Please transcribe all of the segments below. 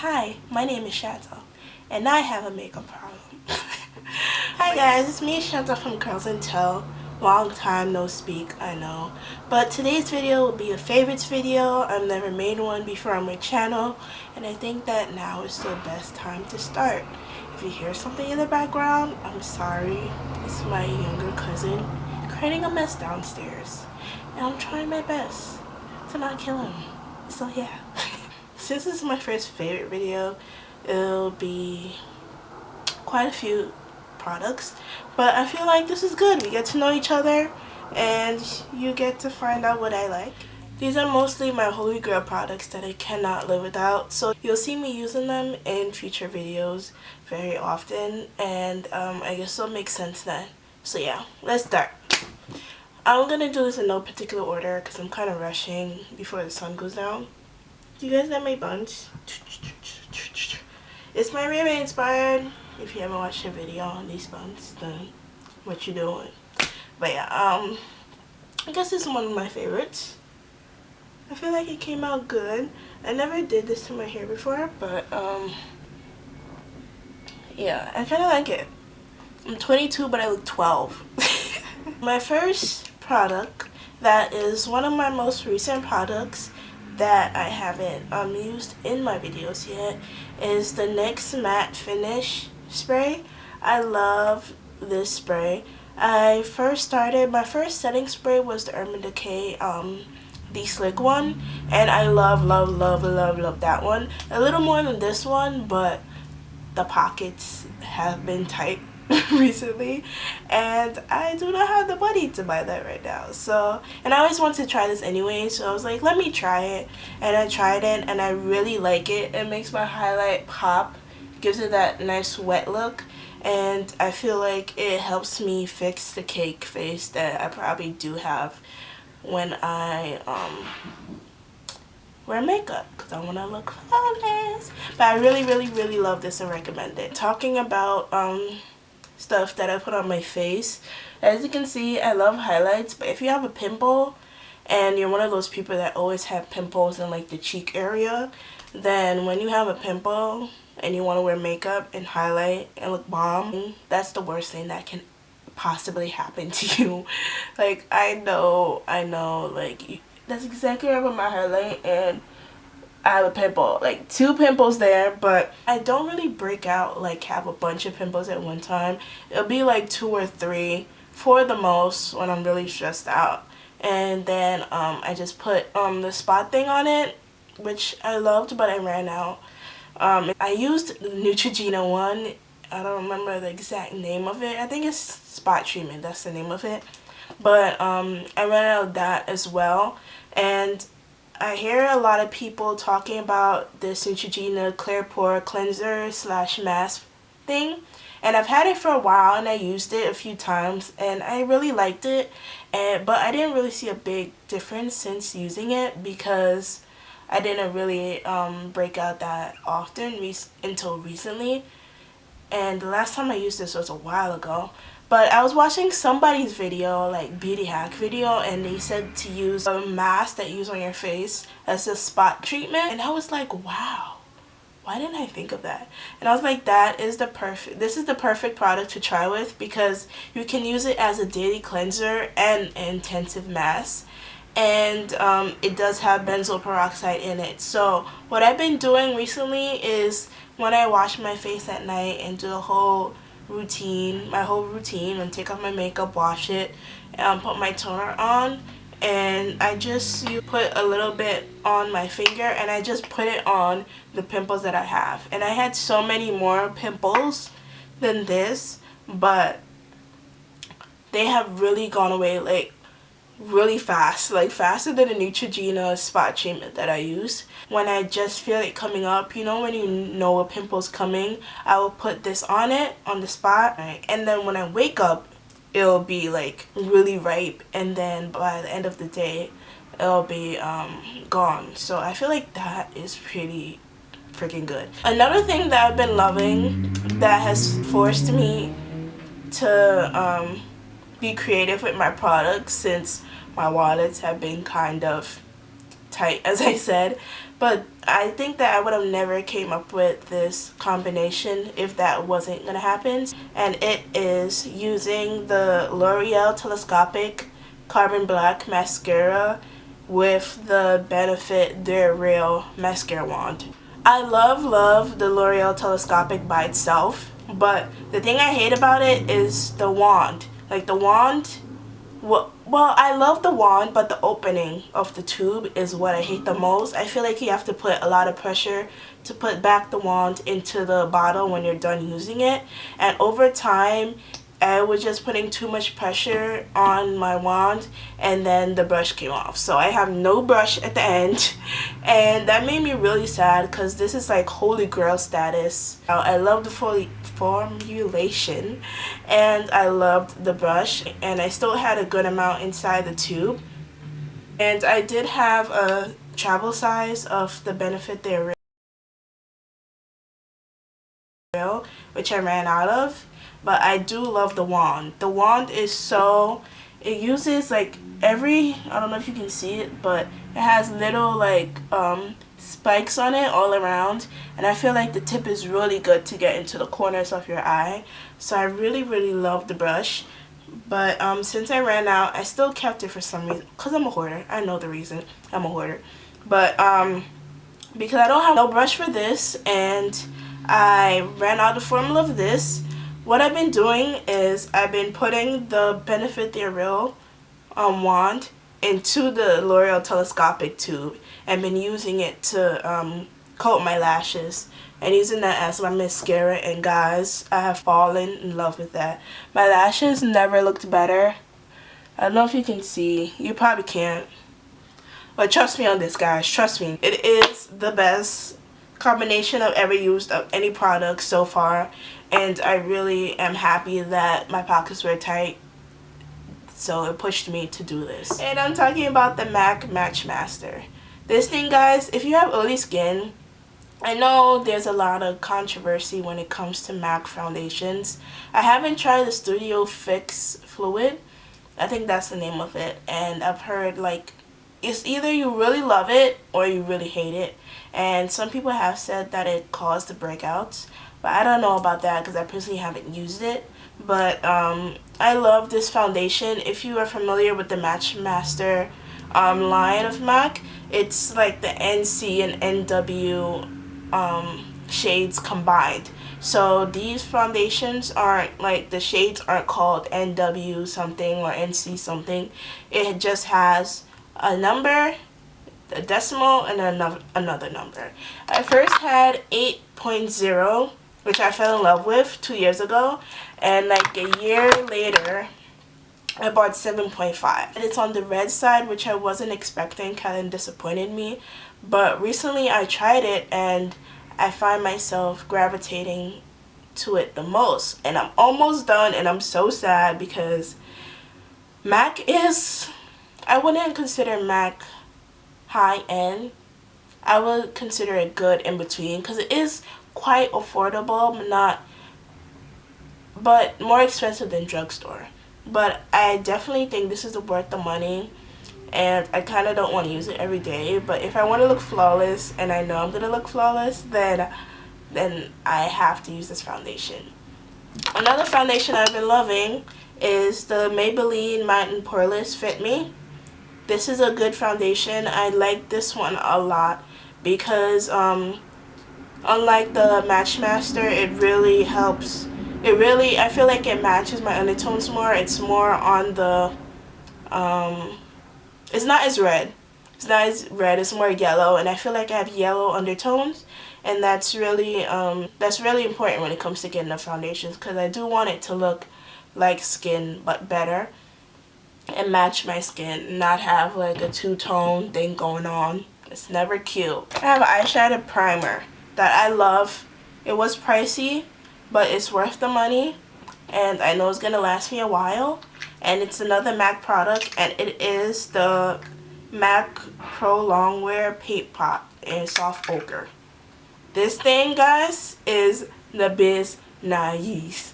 Hi, my name is Chantal, and I have a makeup problem. Hi guys, it's me Chantal from Curls and Tell. Long time no speak, I know. But today's video will be a favorites video. I've never made one before on my channel, and I think that now is the best time to start. If you hear something in the background, I'm sorry. It's my younger cousin creating a mess downstairs, and I'm trying my best to not kill him. So yeah. Since this is my first favorite video, it'll be quite a few products, but I feel like this is good. We get to know each other and you get to find out what I like. These are mostly my holy grail products that I cannot live without, so you'll see me using them in future videos very often, and I guess it'll make sense then. So yeah, let's start. I'm gonna do this in no particular order because I'm kind of rushing before the sun goes down. You guys got my buns? It's my Ray inspired. If you haven't watched a video on these buns, then what you doing? But yeah, I guess this is one of my favorites. I feel like it came out good. I never did this to my hair before, but yeah, I kind of like it. I'm 22, but I look 12. My first product, that is one of my most recent products that I haven't used in my videos yet, is the NYX Matte Finish Spray. I love this spray. My first setting spray was the Urban Decay the Slick one, and I love that one a little more than this one, but the pockets have been tight recently and I do not have the money to buy that right now. So, and I always wanted to try this anyway, so I was like, let me try it, and I tried it and I really like it. It makes my highlight pop, gives it that nice wet look, and I feel like it helps me fix the cake face that I probably do have when I wear makeup, because I want to look flawless. But I really love this and recommend it. Talking about stuff that I put on my face, as you can see, I love highlights, but if you have a pimple and you're one of those people that always have pimples in like the cheek area, then when you have a pimple and you want to wear makeup and highlight and look bomb, that's the worst thing that can possibly happen to you. Like, I know, like, that's exactly right with my highlight, and I have a pimple, like 2 pimples there, but I don't really break out, like have a bunch of pimples at one time. It'll be like 2 or 3 for the most when I'm really stressed out. And then I just put the spot thing on it, which I loved, but I ran out. I used the Neutrogena one. I don't remember the exact name of it. I think it's Spot Treatment, that's the name of it. But I ran out of that as well. And I hear a lot of people talking about this Neutrogena Clear Pore Cleanser / mask thing, and I've had it for a while and I used it a few times and I really liked it, but I didn't really see a big difference since using it because I didn't really break out that often until recently, and the last time I used this was a while ago. But I was watching somebody's video, like beauty hack video, and they said to use a mask that you use on your face as a spot treatment, and I was like, wow, why didn't I think of that? And I was like, this is the perfect product to try with, because you can use it as a daily cleanser and an intensive mask, and it does have benzoyl peroxide in it. So what I've been doing recently is when I wash my face at night and do the whole routine, and take off my makeup, wash it, and put my toner on, and I just put a little bit on my finger and I just put it on the pimples that I have. And I had so many more pimples than this, but they have really gone away like really fast, like faster than the Neutrogena spot treatment that I use. When I just feel it coming up, you know, when you know a pimple's coming, I will put this on it, on the spot, and then when I wake up, it'll be like really ripe, and then by the end of the day, it'll be gone. So I feel like that is pretty freaking good. Another thing that I've been loving that has forced me to be creative with my products, since my wallets have been kind of tight, as I said. But I think that I would have never came up with this combination if that wasn't gonna happen. And it is using the L'Oreal Telescopic Carbon Black Mascara with the Benefit Their Real Mascara Wand. I love the L'Oreal Telescopic by itself, but the thing I hate about it is the wand. Like the wand, well, I love the wand, but the opening of the tube is what I hate the most. I feel like you have to put a lot of pressure to put back the wand into the bottle when you're done using it. And over time, I was just putting too much pressure on my wand, and then the brush came off. So I have no brush at the end, and that made me really sad because this is like holy grail status. I love the formulation, and I loved the brush, and I still had a good amount inside the tube. And I did have a travel size of the Benefit Their Real, which I ran out of. But I do love the wand. The wand is so, it uses like I don't know if you can see it, but it has little like spikes on it all around, and I feel like the tip is really good to get into the corners of your eye. So I really love the brush. But since I ran out, I still kept it for some reason, because I'm a hoarder. I know the reason. I'm a hoarder. But because I don't have no brush for this, and I ran out of formula of this, what I've been doing is I've been putting the Benefit Their Real wand into the L'Oreal Telescopic tube and been using it to coat my lashes and using that as my mascara. And guys, I have fallen in love with that. My lashes never looked better. I don't know if you can see. You probably can't. But trust me on this, guys. Trust me. It is the best combination I've ever used of any product so far, and I really am happy that my pockets were tight, so it pushed me to do this. And I'm talking about the MAC Matchmaster. This thing, guys, if you have oily skin, I know there's a lot of controversy when it comes to MAC foundations. I haven't tried the Studio Fix Fluid. I think that's the name of it, and I've heard like it's either you really love it or you really hate it. And some people have said that it caused the breakouts, but I don't know about that because I personally haven't used it. But I love this foundation. If you are familiar with the Matchmaster line of MAC, it's like the NC and NW shades combined. So these foundations aren't like, the shades aren't called NW something or NC something. It just has a number, a decimal, and another number. I first had 8.0, which I fell in love with 2 years ago, and like a year later I bought 7.5. And it's on the red side, which I wasn't expecting, kind of disappointed me. But recently I tried it and I find myself gravitating to it the most. And I'm almost done, and I'm so sad because MAC is, I wouldn't consider MAC high-end. I would consider it good in between because it is quite affordable, but more expensive than drugstore. But I definitely think this is worth the money, and I kind of don't want to use it every day. But if I want to look flawless, and I know I'm going to look flawless, then I have to use this foundation. Another foundation I've been loving is the Maybelline Poreless Fit Me. This is a good foundation. I like this one a lot because unlike the Matchmaster, it really helps. I feel like it matches my undertones more. It's more on the, it's not as red. It's not as red, it's more yellow, and I feel like I have yellow undertones, and that's really important when it comes to getting the foundations, because I do want it to look like skin but better and match my skin, not have like a two-tone thing going on. It's never cute. I have an eyeshadow primer that I love. It was pricey, but it's worth the money, and I know it's gonna last me a while. And it's another MAC product, and it is the MAC Prolongwear Paintpot in Soft Ochre. This thing, guys, is the biz nice.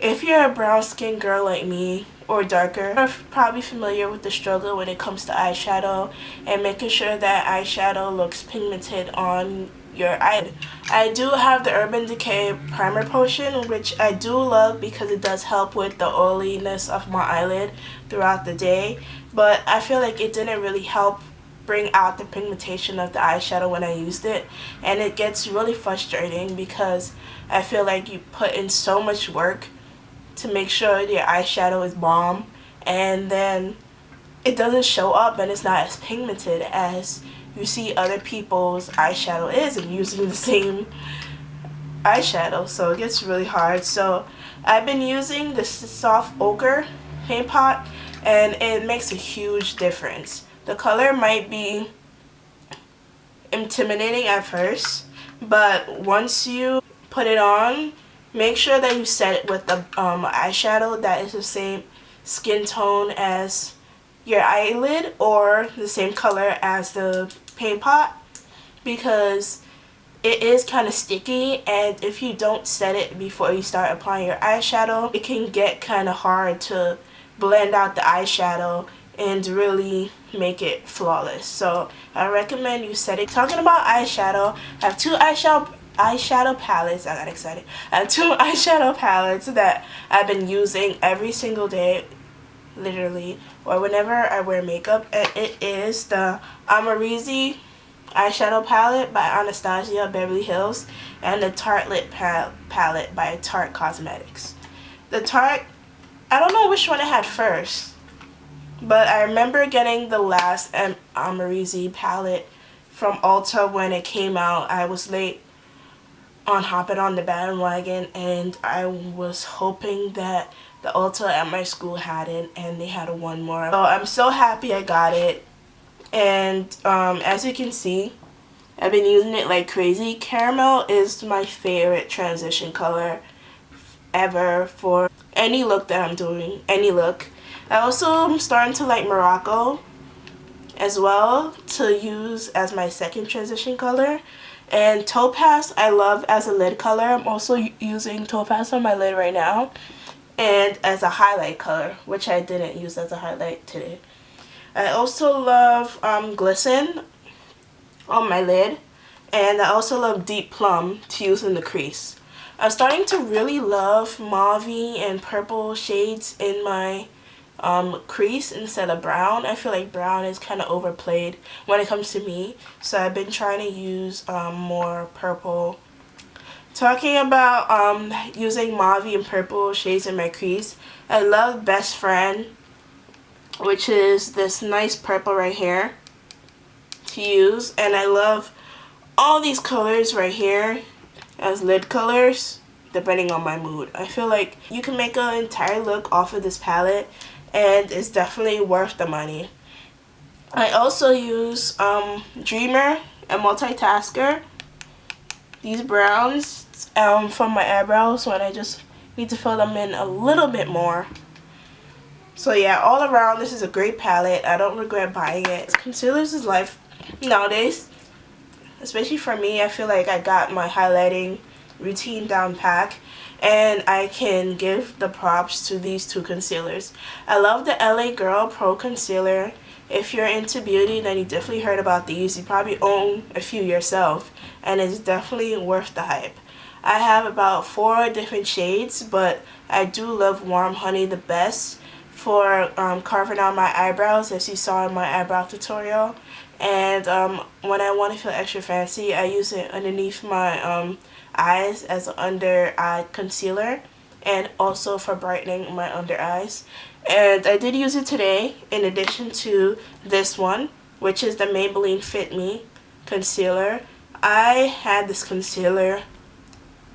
If you're a brown skin girl like me or darker, you're probably familiar with the struggle when it comes to eyeshadow and making sure that eyeshadow looks pigmented on your eyelid. I do have the Urban Decay Primer Potion, which I do love because it does help with the oiliness of my eyelid throughout the day, but I feel like it didn't really help bring out the pigmentation of the eyeshadow when I used it, and it gets really frustrating because I feel like you put in so much work to make sure your eyeshadow is bomb, and then it doesn't show up and it's not as pigmented as you see other people's eyeshadow is and using the same eyeshadow, so it gets really hard. So I've been using the soft ochre Paintpot, and it makes a huge difference. The color might be intimidating at first, but once you put it on, make sure that you set it with the eyeshadow that is the same skin tone as your eyelid or the same color as the Paintpot, because it is kind of sticky, and if you don't set it before you start applying your eyeshadow, it can get kind of hard to blend out the eyeshadow and really make it flawless. So I recommend you set it. Talking about eyeshadow, I have two eyeshadow palettes. I got excited. I have two eyeshadow palettes that I've been using every single day, literally, or whenever I wear makeup, and it is the Amrezy eyeshadow palette by Anastasia Beverly Hills and the Tarlette palette by Tarte Cosmetics. The Tarte, I don't know which one I had first, but I remember getting the last Amrezy palette from Ulta when it came out. I was late on hopping on the bandwagon, and I was hoping that the Ulta at my school had it, and they had one more. So I'm so happy I got it, and as you can see, I've been using it like crazy. Caramel is my favorite transition color ever for any look that I'm doing, any look. I also am starting to like Morocco as well to use as my second transition color. And Topaz I love as a lid color. I'm also using Topaz on my lid right now, and as a highlight color, which I didn't use as a highlight today. I also love Glisten on my lid, and I also love Deep Plum to use in the crease. I'm starting to really love mauve and purple shades in my crease instead of brown. I feel like brown is kind of overplayed when it comes to me, so I've been trying to use more purple. Talking about using mauve and purple shades in my crease, I love Best Friend, which is this nice purple right here to use, and I love all these colors right here as lid colors depending on my mood. I feel like you can make an entire look off of this palette, and it's definitely worth the money. I also use Dreamer and Multitasker, these browns from my eyebrows when I just need to fill them in a little bit more. So yeah, all around this is a great palette. I don't regret buying it. Concealers is life nowadays, especially for me. I feel like I got my highlighting routine down pack, and I can give the props to these two concealers. I love the LA Girl Pro Concealer. If you're into beauty, then you definitely heard about these. You probably own a few yourself, and it's definitely worth the hype. I have about 4 different shades, but I do love Warm Honey the best for carving out my eyebrows, as you saw in my eyebrow tutorial. And when I want to feel extra fancy, I use it underneath my eyes as an under eye concealer, and also for brightening my under eyes. And I did use it today in addition to this one, which is the Maybelline Fit Me Concealer. I had this concealer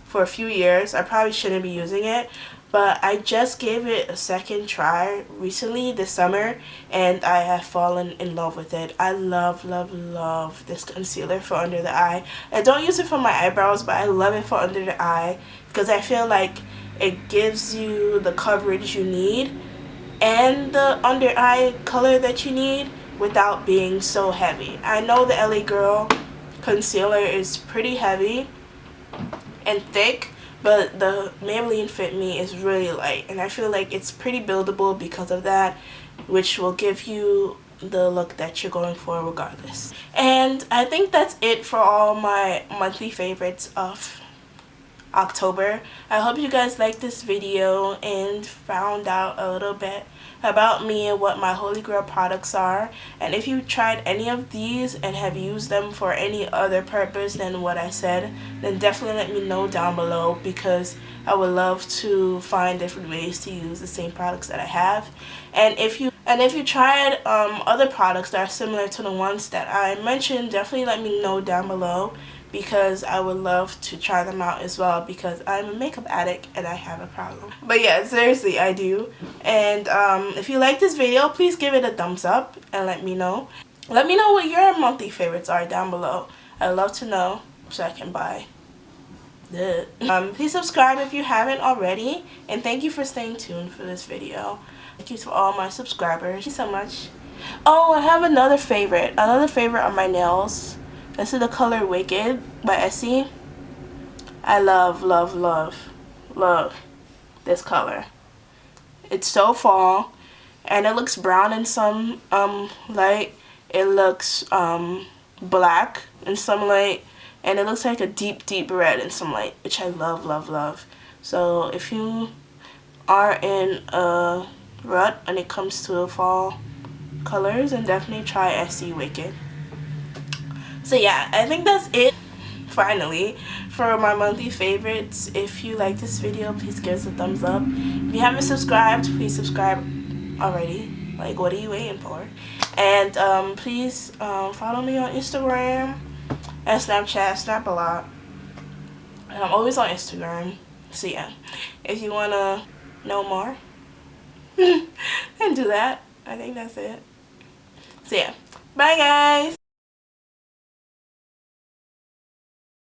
for a few years. I probably shouldn't be using it, but I just gave it a second try recently this summer, and I have fallen in love with it. I love, love, love this concealer for under the eye. I don't use it for my eyebrows, but I love it for under the eye because I feel like it gives you the coverage you need and the under eye color that you need without being so heavy. I know the LA Girl concealer is pretty heavy and thick, but the Maybelline Fit Me is really light, and I feel like it's pretty buildable because of that, which will give you the look that you're going for regardless. And I think that's it for all my monthly favorites of October. I hope you guys liked this video and found out a little bit about me and what my holy grail products are. And if you tried any of these and have used them for any other purpose than what I said, then definitely let me know down below, because I would love to find different ways to use the same products that I have. And if you tried other products that are similar to the ones that I mentioned, definitely let me know down below, because I would love to try them out as well, because I'm a makeup addict and I have a problem. But yeah, seriously, I do. And if you like this video, please give it a thumbs up and let me know. Let me know what your monthly favorites are down below. I'd love to know so I can buy it. Please subscribe if you haven't already, and thank you for staying tuned for this video. Thank you to all my subscribers. Thank you so much. Oh, I have another favorite on my nails. This is the color Wicked by Essie. I love this color. It's so fall, and it looks brown in some light. It looks black in some light, and it looks like a deep red in some light, which I love. So if you are in a rut when it comes to fall colors, then definitely try Essie Wicked. So yeah, I think that's it finally for my monthly favorites. If you like this video, please give us a thumbs up. If you haven't subscribed, please subscribe already. Like, what are you waiting for? And please follow me on Instagram and Snapchat. Snap a lot. And I'm always on Instagram. So yeah, if you want to know more, then do that. I think that's it. So yeah, bye guys.